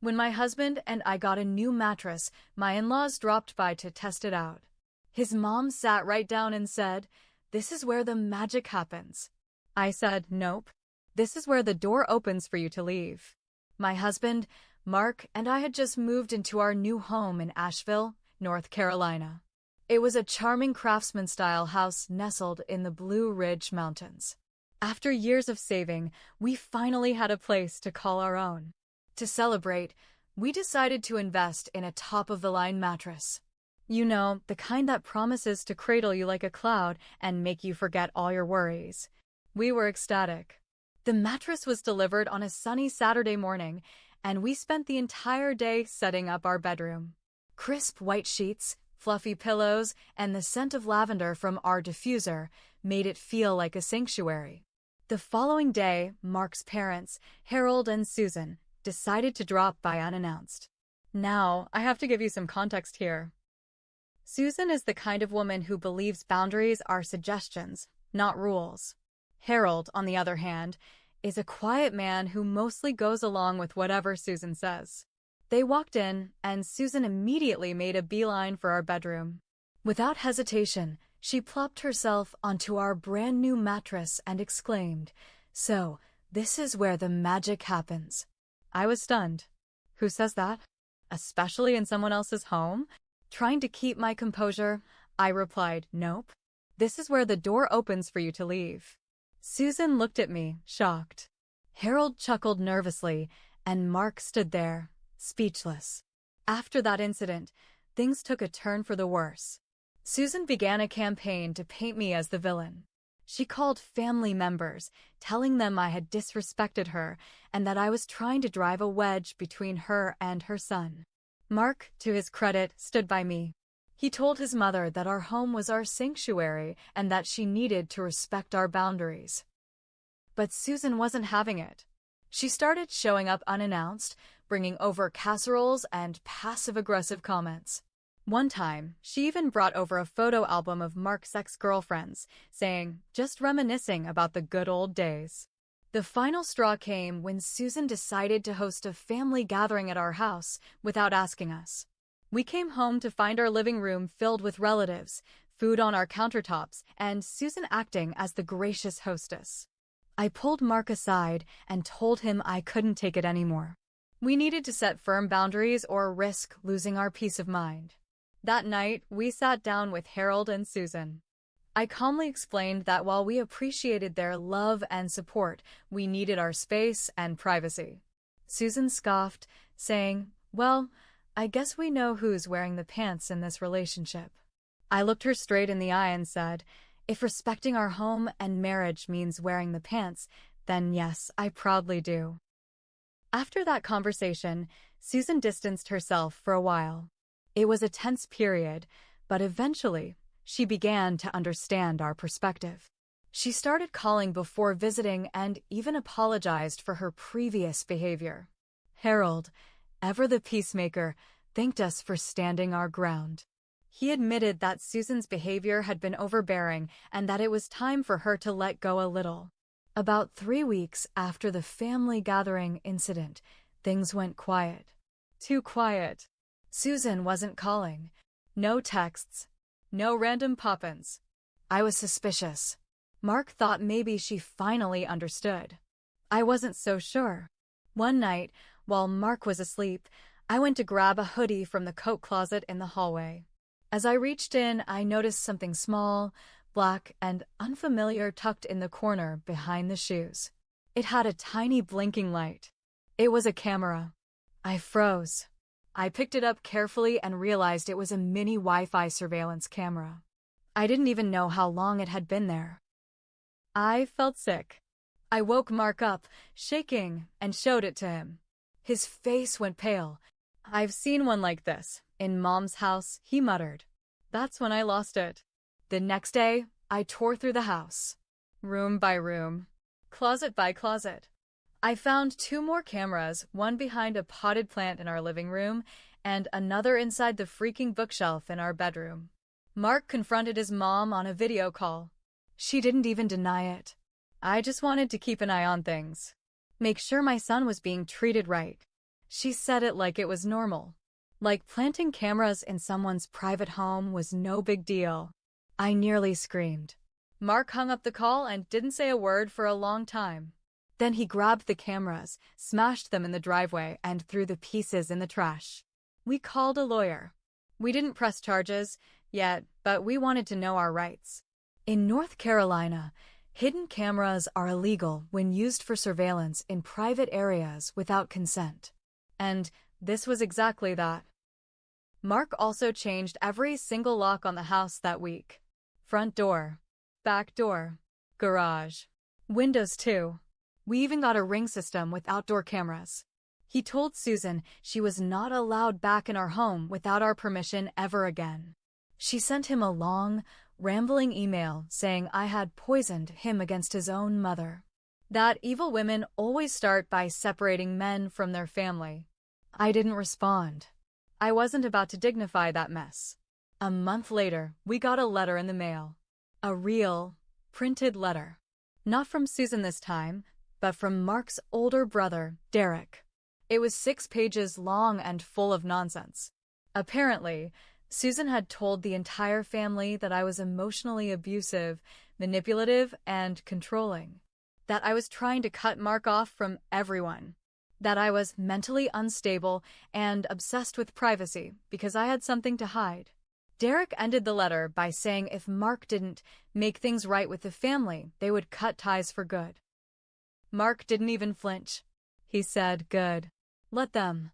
When my husband and I got a new mattress, my in-laws dropped by to test it out. His mom sat right down and said, "This is where the magic happens." I said, "Nope. This is where the door opens for you to leave." My husband, Mark, and I had just moved into our new home in Asheville, North Carolina. It was a charming craftsman-style house nestled in the Blue Ridge Mountains. After years of saving, we finally had a place to call our own. To celebrate, we decided to invest in a top-of-the-line mattress. You know, the kind that promises to cradle you like a cloud and make you forget all your worries. We were ecstatic. The mattress was delivered on a sunny Saturday morning, and we spent the entire day setting up our bedroom. Crisp white sheets, fluffy pillows, and the scent of lavender from our diffuser made it feel like a sanctuary. The following day, Mark's parents, Harold and Susan, decided to drop by unannounced. Now, I have to give you some context here. Susan is the kind of woman who believes boundaries are suggestions, not rules. Harold, on the other hand, is a quiet man who mostly goes along with whatever Susan says. They walked in, and Susan immediately made a beeline for our bedroom. Without hesitation, she plopped herself onto our brand new mattress and exclaimed, "So, this is where the magic happens." I was stunned. Who says that? Especially in someone else's home? Trying to keep my composure, I replied, "Nope. This is where the door opens for you to leave." Susan looked at me, shocked. Harold chuckled nervously, and Mark stood there, speechless. After that incident, things took a turn for the worse. Susan began a campaign to paint me as the villain. She called family members, telling them I had disrespected her and that I was trying to drive a wedge between her and her son. Mark, to his credit, stood by me. He told his mother that our home was our sanctuary and that she needed to respect our boundaries. But Susan wasn't having it. She started showing up unannounced, bringing over casseroles and passive-aggressive comments. One time, she even brought over a photo album of Mark's ex-girlfriends, saying, "Just reminiscing about the good old days." The final straw came when Susan decided to host a family gathering at our house without asking us. We came home to find our living room filled with relatives, food on our countertops, and Susan acting as the gracious hostess. I pulled Mark aside and told him I couldn't take it anymore. We needed to set firm boundaries or risk losing our peace of mind. That night, we sat down with Harold and Susan. I calmly explained that while we appreciated their love and support, we needed our space and privacy. Susan scoffed, saying, "Well, I guess we know who's wearing the pants in this relationship." I looked her straight in the eye and said, "If respecting our home and marriage means wearing the pants, then yes, I proudly do." After that conversation, Susan distanced herself for a while. It was a tense period, but eventually, she began to understand our perspective. She started calling before visiting and even apologized for her previous behavior. Harold, ever the peacemaker, thanked us for standing our ground. He admitted that Susan's behavior had been overbearing and that it was time for her to let go a little. About 3 weeks after the family gathering incident, things went quiet. Too quiet. Susan wasn't calling. No texts. No random pop-ins. I was suspicious. Mark thought maybe she finally understood. I wasn't so sure. One night, while Mark was asleep, I went to grab a hoodie from the coat closet in the hallway. As I reached in, I noticed something small, black, and unfamiliar tucked in the corner behind the shoes. It had a tiny blinking light. It was a camera. I froze. I picked it up carefully and realized it was a mini Wi-Fi surveillance camera. I didn't even know how long it had been there. I felt sick. I woke Mark up, shaking, and showed it to him. His face went pale. "I've seen one like this in Mom's house," he muttered. That's when I lost it. The next day, I tore through the house. Room by room. Closet by closet. I found 2 more cameras, one behind a potted plant in our living room, and another inside the freaking bookshelf in our bedroom. Mark confronted his mom on a video call. She didn't even deny it. I just wanted to keep an eye on things. Make sure my son was being treated right. She said it like it was normal. Like planting cameras in someone's private home was no big deal. I nearly screamed. Mark hung up the call and didn't say a word for a long time. Then he grabbed the cameras, smashed them in the driveway, and threw the pieces in the trash. We called a lawyer. We didn't press charges yet, but we wanted to know our rights. In North Carolina, hidden cameras are illegal when used for surveillance in private areas without consent. And this was exactly that. Mark also changed every single lock on the house that week. Front door, back door, garage, windows too. We even got a ring system with outdoor cameras. He told Susan she was not allowed back in our home without our permission ever again. She sent him a long, rambling email saying I had poisoned him against his own mother. That evil women always start by separating men from their family. I didn't respond. I wasn't about to dignify that mess. A month later, we got a letter in the mail. A real, printed letter. Not from Susan this time, but from Mark's older brother, Derek. It was 6 pages long and full of nonsense. Apparently, Susan had told the entire family that I was emotionally abusive, manipulative, and controlling. That I was trying to cut Mark off from everyone. That I was mentally unstable and obsessed with privacy because I had something to hide. Derek ended the letter by saying if Mark didn't make things right with the family, they would cut ties for good. Mark didn't even flinch. He said, "Good. Let them."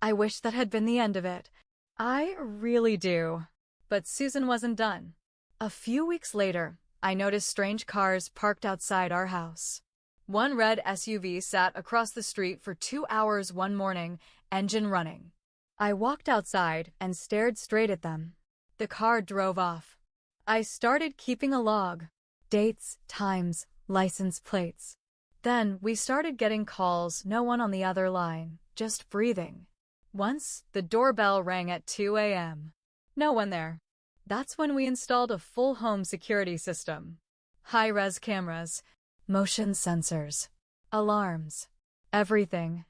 I wish that had been the end of it. I really do. But Susan wasn't done. A few weeks later, I noticed strange cars parked outside our house. One red SUV sat across the street for 2 hours one morning, engine running. I walked outside and stared straight at them. The car drove off. I started keeping a log. Dates, times, license plates. Then we started getting calls, no one on the other line, just breathing. Once, the doorbell rang at 2 a.m. No one there. That's when we installed a full home security system. High-res cameras, motion sensors, alarms, everything.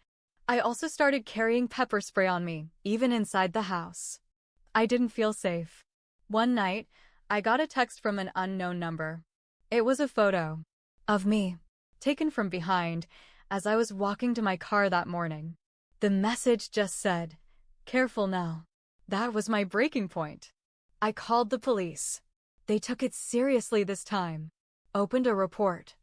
I also started carrying pepper spray on me, even inside the house. I didn't feel safe. One night, I got a text from an unknown number. It was a photo of me, taken from behind, as I was walking to my car that morning. The message just said, "Careful now." That was my breaking point. I called the police. They took it seriously this time. Opened a report.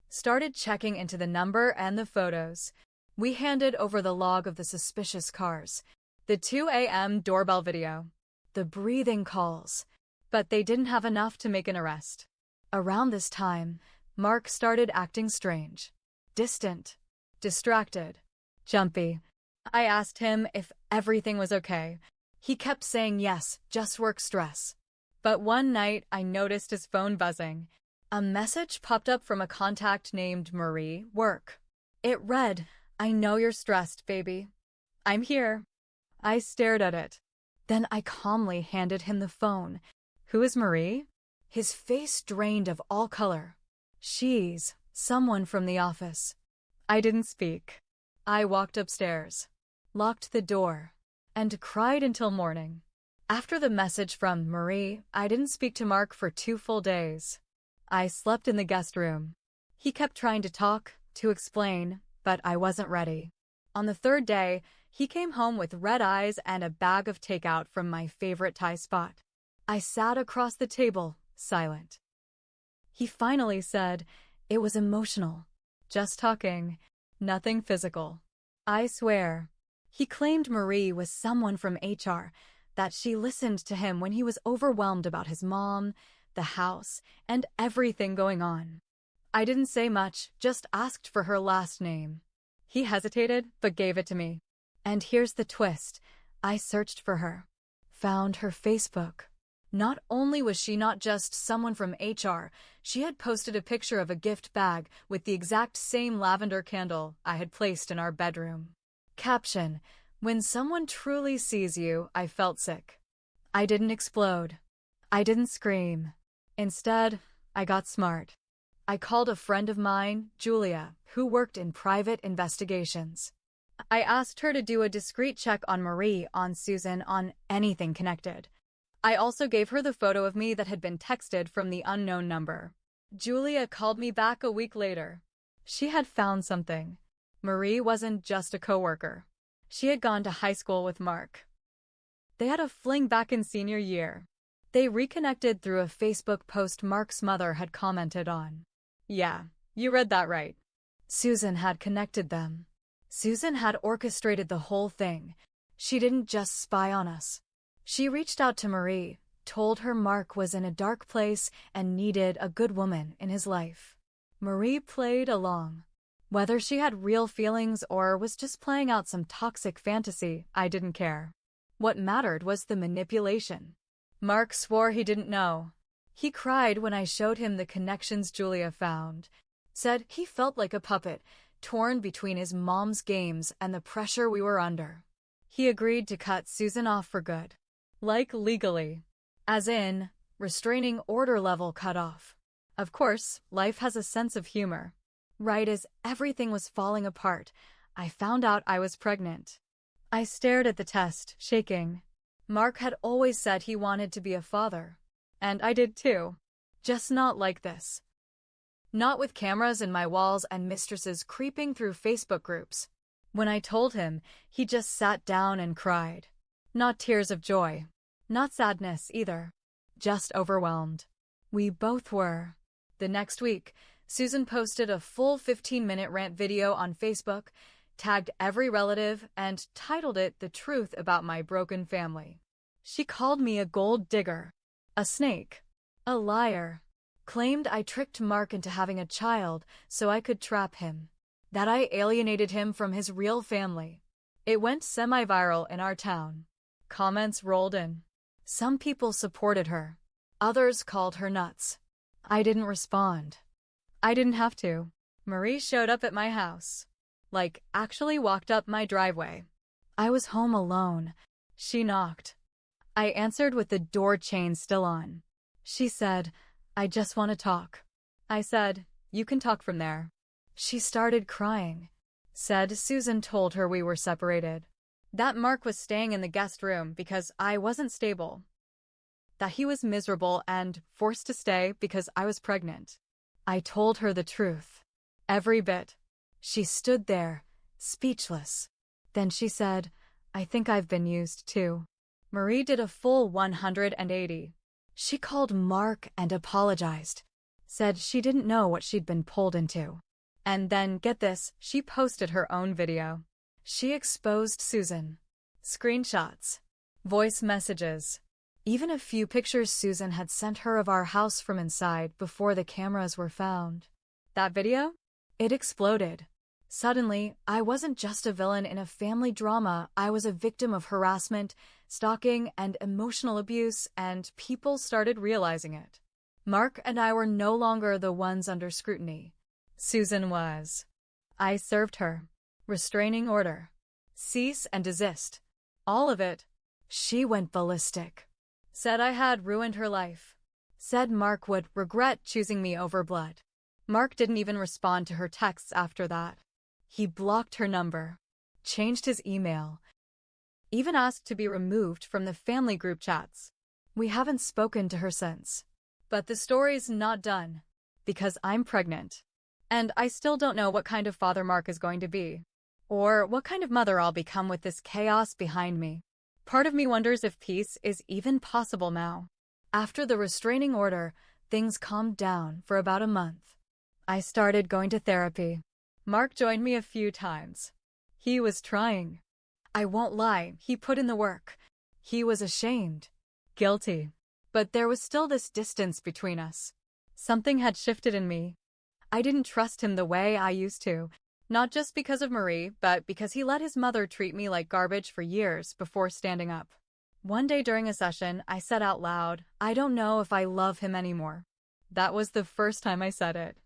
Started checking into the number and the photos. We handed over the log of the suspicious cars, the 2 a.m. doorbell video, the breathing calls, but they didn't have enough to make an arrest. Around this time, Mark started acting strange, distant, distracted, jumpy. I asked him if everything was okay. He kept saying yes, just work stress. But one night, I noticed his phone buzzing. A message popped up from a contact named Marie, work. It read, "I know you're stressed, baby. I'm here." I stared at it. Then I calmly handed him the phone. "Who is Marie?" His face drained of all color. "She's someone from the office." I didn't speak. I walked upstairs, locked the door, and cried until morning. After the message from Marie, I didn't speak to Mark for 2 full days. I slept in the guest room. He kept trying to talk, to explain, but I wasn't ready. On the 3rd day, he came home with red eyes and a bag of takeout from my favorite Thai spot. I sat across the table, silent. He finally said, "It was emotional. Just talking. Nothing physical." I swear. He claimed Marie was someone from HR, that she listened to him when he was overwhelmed about his mom, the house, and everything going on. I didn't say much, just asked for her last name. He hesitated, but gave it to me. And here's the twist. I searched for her. Found her Facebook. Not only was she not just someone from HR, she had posted a picture of a gift bag with the exact same lavender candle I had placed in our bedroom. Caption: "When someone truly sees you, I felt sick." I didn't explode. I didn't scream. Instead, I got smart. I called a friend of mine, Julia, who worked in private investigations. I asked her to do a discreet check on Marie, on Susan, on anything connected. I also gave her the photo of me that had been texted from the unknown number. Julia called me back a week later. She had found something. Marie wasn't just a coworker. She had gone to high school with Mark. They had a fling back in senior year. They reconnected through a Facebook post Mark's mother had commented on. Yeah, you read that right. Susan had connected them. Susan had orchestrated the whole thing. She didn't just spy on us. She reached out to Marie, told her Mark was in a dark place and needed a good woman in his life. Marie played along. Whether she had real feelings or was just playing out some toxic fantasy, I didn't care. What mattered was the manipulation. Mark swore he didn't know. He cried when I showed him the connections Julia found. Said he felt like a puppet, torn between his mom's games and the pressure we were under. He agreed to cut Susan off for good. Like legally. As in, restraining order level cut off. Of course, life has a sense of humor. Right as everything was falling apart, I found out I was pregnant. I stared at the test, shaking. Mark had always said he wanted to be a father. And I did too. Just not like this. Not with cameras in my walls and mistresses creeping through Facebook groups. When I told him, he just sat down and cried. Not tears of joy. Not sadness either. Just overwhelmed. We both were. The next week, Susan posted a full 15-minute rant video on Facebook, tagged every relative, and titled it "The Truth About My Broken Family." She called me a gold digger, a snake, a liar, claimed I tricked Mark into having a child so I could trap him, that I alienated him from his real family. It went semi-viral in our town. Comments rolled in. Some people supported her. Others called her nuts. I didn't respond. I didn't have to. Marie showed up at my house. Like, actually walked up my driveway. I was home alone. She knocked. I answered with the door chain still on. She said, "I just want to talk." I said, "You can talk from there." She started crying. Said Susan told her we were separated. That Mark was staying in the guest room because I wasn't stable. That he was miserable and forced to stay because I was pregnant. I told her the truth. Every bit. She stood there, speechless. Then she said, "I think I've been used too." Marie did a full 180. She called Mark and apologized. Said she didn't know what she'd been pulled into. And then, get this, she posted her own video. She exposed Susan. Screenshots. Voice messages. Even a few pictures Susan had sent her of our house from inside before the cameras were found. That video? It exploded. Suddenly, I wasn't just a villain in a family drama, I was a victim of harassment, stalking, and emotional abuse, and people started realizing it. Mark and I were no longer the ones under scrutiny. Susan was. I served her. Restraining order. Cease and desist. All of it. She went ballistic. Said I had ruined her life. Said Mark would regret choosing me over blood. Mark didn't even respond to her texts after that. He blocked her number, changed his email, even asked to be removed from the family group chats. We haven't spoken to her since. But the story's not done, because I'm pregnant. And I still don't know what kind of father Mark is going to be, or what kind of mother I'll become with this chaos behind me. Part of me wonders if peace is even possible now. After the restraining order, things calmed down for about a month. I started going to therapy. Mark joined me a few times. He was trying. I won't lie, he put in the work. He was ashamed. Guilty. But there was still this distance between us. Something had shifted in me. I didn't trust him the way I used to. Not just because of Marie, but because he let his mother treat me like garbage for years before standing up. One day during a session, I said out loud, "I don't know if I love him anymore." That was the first time I said it.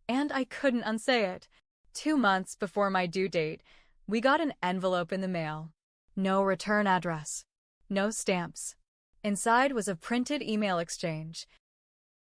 And I couldn't unsay it. 2 months before my due date, we got an envelope in the mail. No return address. No stamps. Inside was a printed email exchange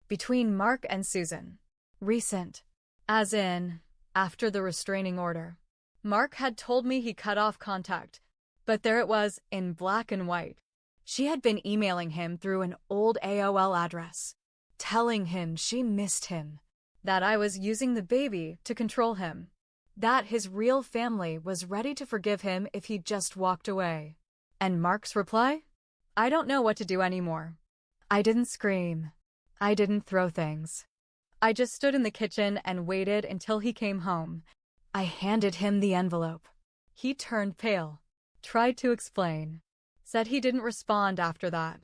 between Mark and Susan. Recent. As in, after the restraining order. Mark had told me he cut off contact, but there it was in black and white. She had been emailing him through an old AOL address, telling him she missed him, that I was using the baby to control him, that his real family was ready to forgive him if he just walked away. And Mark's reply? I don't know what to do anymore. I didn't scream. I didn't throw things. I just stood in the kitchen and waited until he came home. I handed him the envelope. He turned pale, tried to explain, said he didn't respond after that,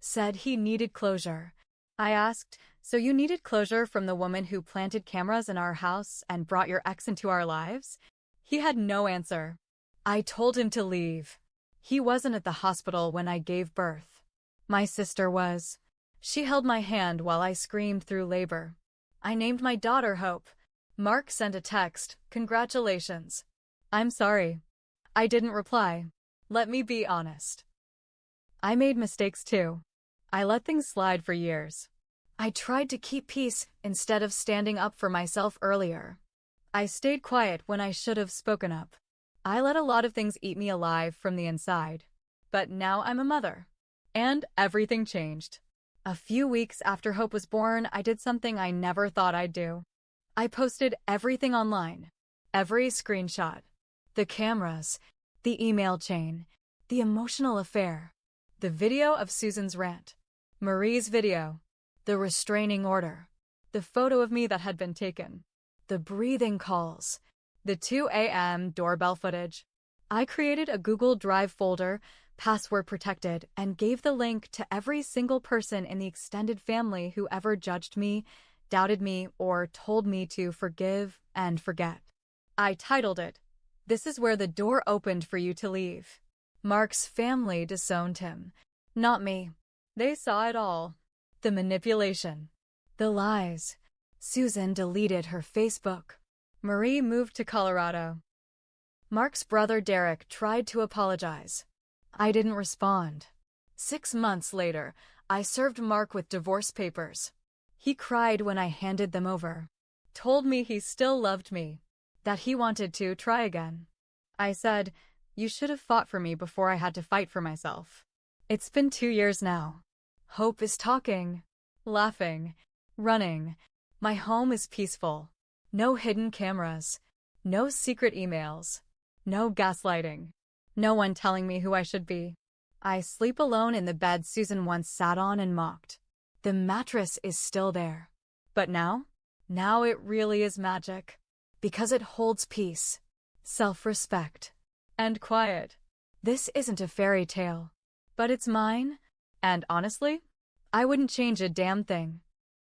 said he needed closure. I asked, so you needed closure from the woman who planted cameras in our house and brought your ex into our lives? He had no answer. I told him to leave. He wasn't at the hospital when I gave birth. My sister was. She held my hand while I screamed through labor. I named my daughter Hope. Mark sent a text, congratulations. I'm sorry. I didn't reply. Let me be honest. I made mistakes too. I let things slide for years. I tried to keep peace instead of standing up for myself earlier. I stayed quiet when I should have spoken up. I let a lot of things eat me alive from the inside. But now I'm a mother. And everything changed. A few weeks after Hope was born, I did something I never thought I'd do. I posted everything online. Every screenshot. The cameras. The email chain. The emotional affair. The video of Susan's rant. Marie's video. The restraining order. The photo of me that had been taken. The breathing calls. The 2 a.m. doorbell footage. I created a Google Drive folder, password protected, and gave the link to every single person in the extended family who ever judged me, doubted me, or told me to forgive and forget. I titled it, "This is where the door opened for you to leave." Mark's family disowned him, not me. They saw it all. The manipulation. The lies. Susan deleted her Facebook. Marie moved to Colorado. Mark's brother Derek tried to apologize. I didn't respond. 6 months later, I served Mark with divorce papers. He cried when I handed them over. Told me he still loved me. That he wanted to try again. I said, you should have fought for me before I had to fight for myself. It's been 2 years now. Hope is talking, laughing, running. My home is peaceful. No hidden cameras. No secret emails. No gaslighting. No one telling me who I should be. I sleep alone in the bed Susan once sat on and mocked. The mattress is still there. But now? Now it really is magic. Because it holds peace, self-respect, and quiet. This isn't a fairy tale. But it's mine. And honestly, I wouldn't change a damn thing.